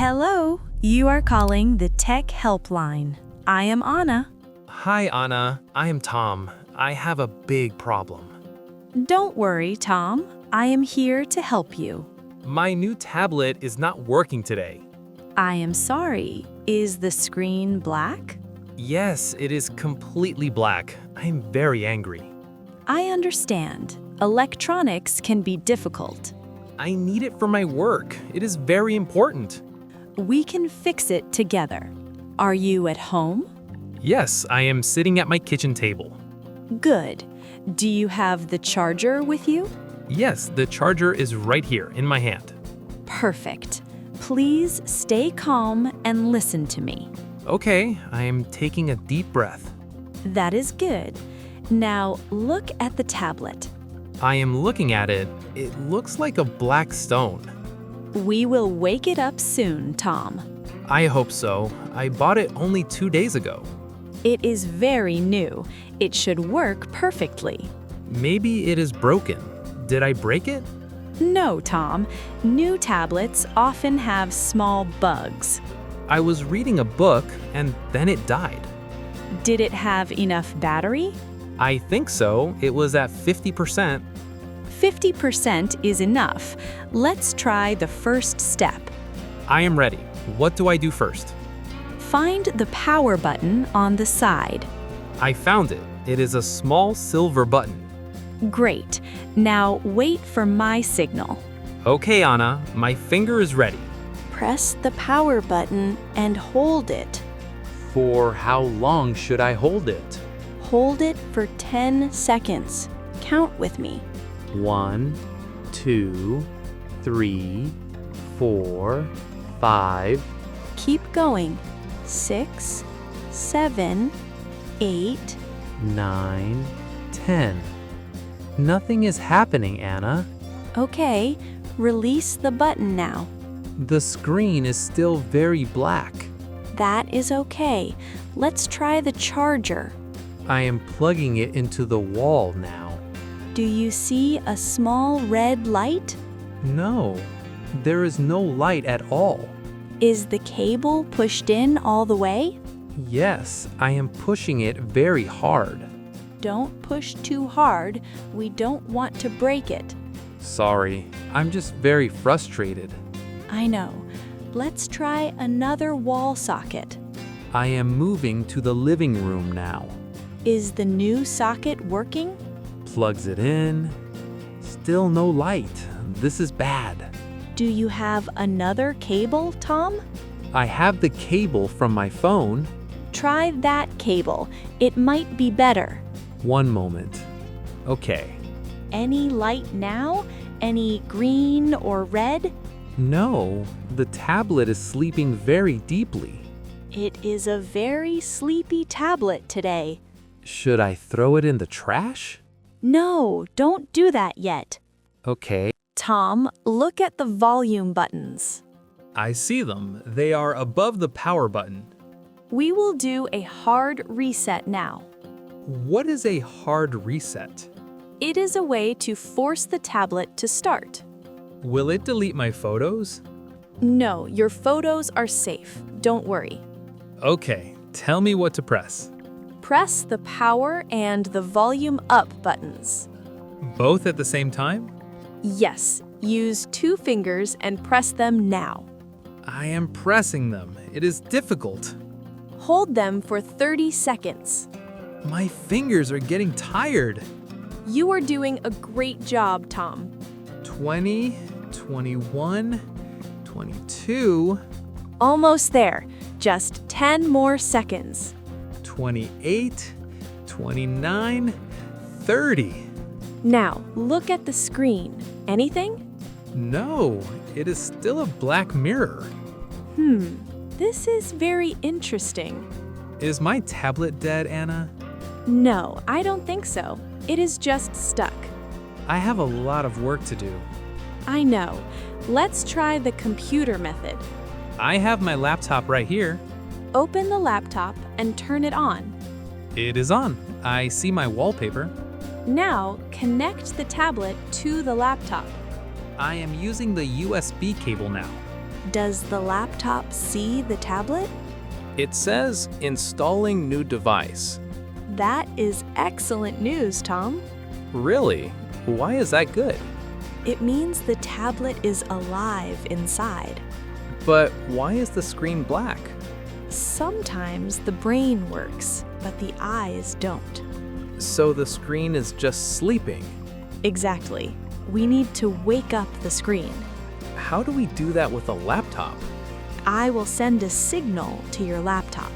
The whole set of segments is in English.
Hello, you are calling the Tech Helpline. I am Anna. Hi, Anna. I am Tom. I have a big problem. Don't worry, Tom. I am here to help you. My new tablet is not working today. I am sorry. Is the screen black? Yes, it is completely black. I am very angry. I understand. Electronics can be difficult. I need it for my work. It is very important. We can fix it together. Are you at home? Yes, I am sitting at my kitchen table. Good. Do you have the charger with you? Yes, the charger is right here in my hand. Perfect. Please stay calm and listen to me. Okay, I am taking a deep breath. That is good. Now look at the tablet. I am looking at it. It looks like a black stone. We will wake it up soon, Tom. I hope so. I bought it only 2 days ago. It is very new. It should work perfectly. Maybe it is broken. Did I break it? No, Tom. New tablets often have small bugs. I was reading a book and then it died. Did it have enough battery? I think so. It was at 50%. 50% is enough. Let's try the first step. I am ready. What do I do first? Find the power button on the side. I found it. It is a small silver button. Great. Now wait for my signal. Okay, Anna, my finger is ready. Press the power button and hold it. For how long should I hold it? Hold it for 10 seconds. Count with me. 1, 2, 3, 4, 5. Keep going. 6, 7, 8. 9, 10. Nothing is happening, Anna. Okay, release the button now. The screen is still very black. That is okay. Let's try the charger. I am plugging it into the wall now. Do you see a small red light? No, there is no light at all. Is the cable pushed in all the way? Yes, I am pushing it very hard. Don't push too hard. We don't want to break it. Sorry, I'm just very frustrated. I know. Let's try another wall socket. I am moving to the living room now. Is the new socket working? Plugs it in. Still no light. This is bad. Do you have another cable, Tom? I have the cable from my phone. Try that cable. It might be better. One moment. Okay. Any light now? Any green or red? No, the tablet is sleeping very deeply. It is a very sleepy tablet today. Should I throw it in the trash? No, don't do that yet. Okay. Tom, look at the volume buttons. I see them. They are above the power button. We will do a hard reset now. What is a hard reset? It is a way to force the tablet to start. Will it delete my photos? No, your photos are safe. Don't worry. Okay, tell me what to press. Press the power and the volume up buttons. Both at the same time? Yes, use 2 fingers and press them now. I am pressing them. It is difficult. Hold them for 30 seconds. My fingers are getting tired. You are doing a great job, Tom. 20, 21, 22, Almost there. Just 10 more seconds. 28, 29, 30. Now, look at the screen. Anything? No, it is still a black mirror. This is very interesting. Is my tablet dead, Anna? No, I don't think so. It is just stuck. I have a lot of work to do. I know. Let's try the computer method. I have my laptop right here. Open the laptop and turn it on. It is on. I see my wallpaper. Now, connect the tablet to the laptop. I am using the USB cable now. Does the laptop see the tablet? It says installing new device. That is excellent news, Tom. Really? Why is that good? It means the tablet is alive inside. But why is the screen black? Sometimes the brain works, but the eyes don't. So the screen is just sleeping. Exactly. We need to wake up the screen. How do we do that with a laptop? I will send a signal to your laptop.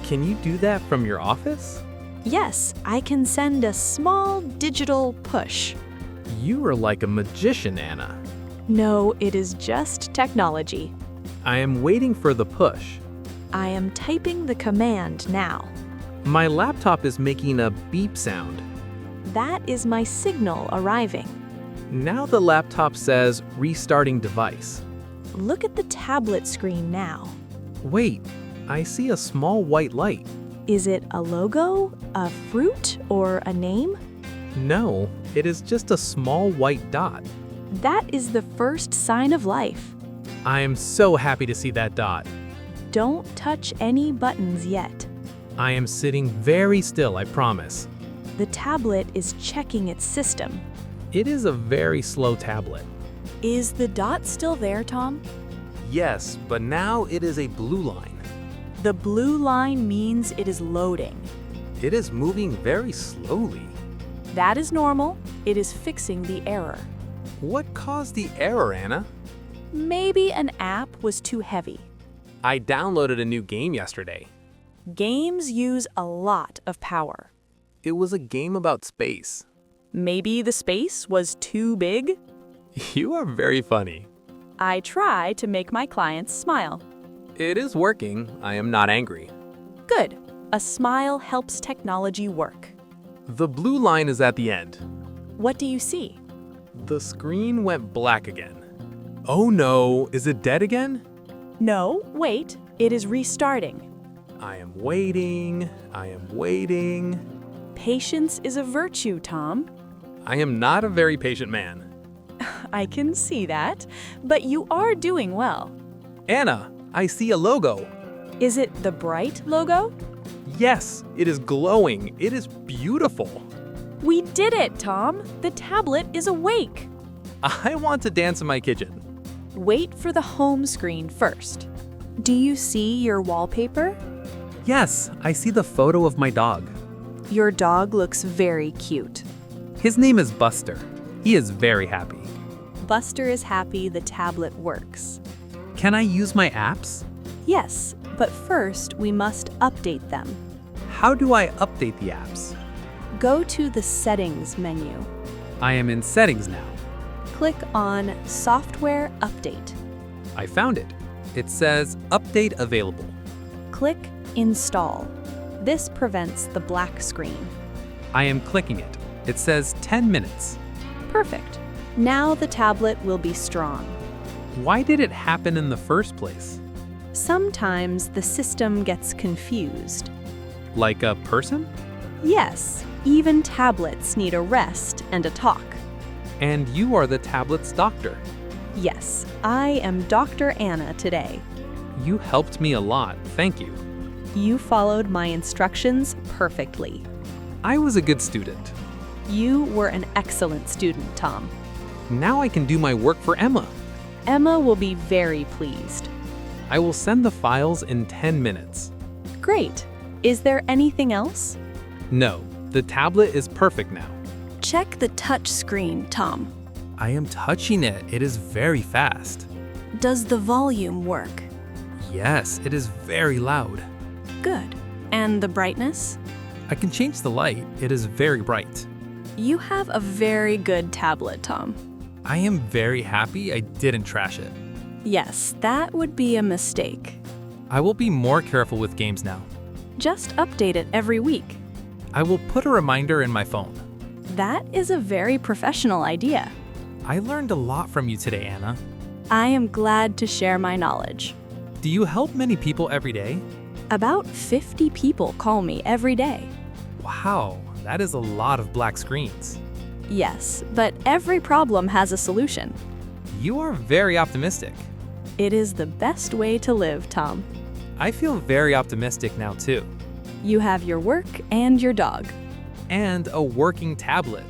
Can you do that from your office? Yes, I can send a small digital push. You are like a magician, Anna. No, it is just technology. I am waiting for the push. I am typing the command now. My laptop is making a beep sound. That is my signal arriving. Now the laptop says restarting device. Look at the tablet screen now. Wait, I see a small white light. Is it a logo, a fruit, or a name? No, it is just a small white dot. That is the first sign of life. I am so happy to see that dot. Don't touch any buttons yet. I am sitting very still, I promise. The tablet is checking its system. It is a very slow tablet. Is the dot still there, Tom? Yes, but now it is a blue line. The blue line means it is loading. It is moving very slowly. That is normal. It is fixing the error. What caused the error, Anna? Maybe an app was too heavy. I downloaded a new game yesterday. Games use a lot of power. It was a game about space. Maybe the space was too big? You are very funny. I try to make my clients smile. It is working. I am not angry. Good. A smile helps technology work. The blue line is at the end. What do you see? The screen went black again. Oh no, is it dead again? No, wait. It is restarting. I am waiting. I am waiting. Patience is a virtue, Tom. I am not a very patient man. I can see that, but you are doing well. Anna, I see a logo. Is it the bright logo? Yes, it is glowing. It is beautiful. We did it, Tom. The tablet is awake. I want to dance in my kitchen. Wait for the home screen first. Do you see your wallpaper? Yes, I see the photo of my dog. Your dog looks very cute. His name is Buster. He is very happy. Buster is happy the tablet works. Can I use my apps? Yes, but first we must update them. How do I update the apps? Go to the Settings menu. I am in Settings now. Click on Software Update. I found it. It says Update Available. Click Install. This prevents the black screen. I am clicking it. It says 10 minutes. Perfect. Now the tablet will be strong. Why did it happen in the first place? Sometimes the system gets confused. Like a person? Yes, even tablets need a rest and a talk. And you are the tablet's doctor. Yes, I am Dr. Anna today. You helped me a lot, thank you. You followed my instructions perfectly. I was a good student. You were an excellent student, Tom. Now I can do my work for Emma. Emma will be very pleased. I will send the files in 10 minutes. Great. Is there anything else? No, the tablet is perfect now. Check the touch screen, Tom. I am touching it. It is very fast. Does the volume work? Yes, it is very loud. Good. And the brightness? I can change the light. It is very bright. You have a very good tablet, Tom. I am very happy I didn't trash it. Yes, that would be a mistake. I will be more careful with games now. Just update it every week. I will put a reminder in my phone. That is a very professional idea. I learned a lot from you today, Anna. I am glad to share my knowledge. Do you help many people every day? About 50 people call me every day. Wow, that is a lot of black screens. Yes, but every problem has a solution. You are very optimistic. It is the best way to live, Tom. I feel very optimistic now, too. You have your work and your dog. And a working tablet.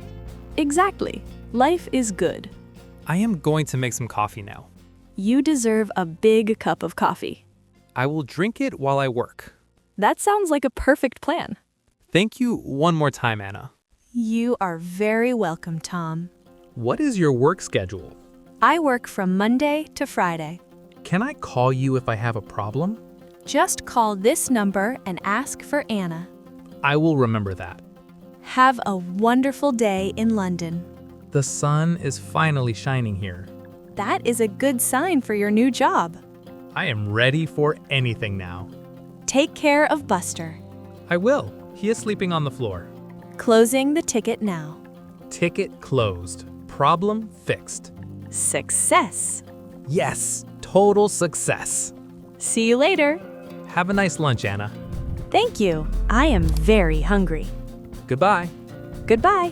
Exactly. Life is good. I am going to make some coffee now. You deserve a big cup of coffee. I will drink it while I work. That sounds like a perfect plan. Thank you one more time, Anna. You are very welcome, Tom. What is your work schedule? I work from Monday to Friday. Can I call you if I have a problem? Just call this number and ask for Anna. I will remember that. Have a wonderful day in London. The sun is finally shining here. That is a good sign for your new job. I am ready for anything now. Take care of Buster. I will. He is sleeping on the floor. Closing the ticket now. Ticket closed. Problem fixed. Success. Yes, total success. See you later. Have a nice lunch, Anna. Thank you. I am very hungry. Goodbye. Goodbye.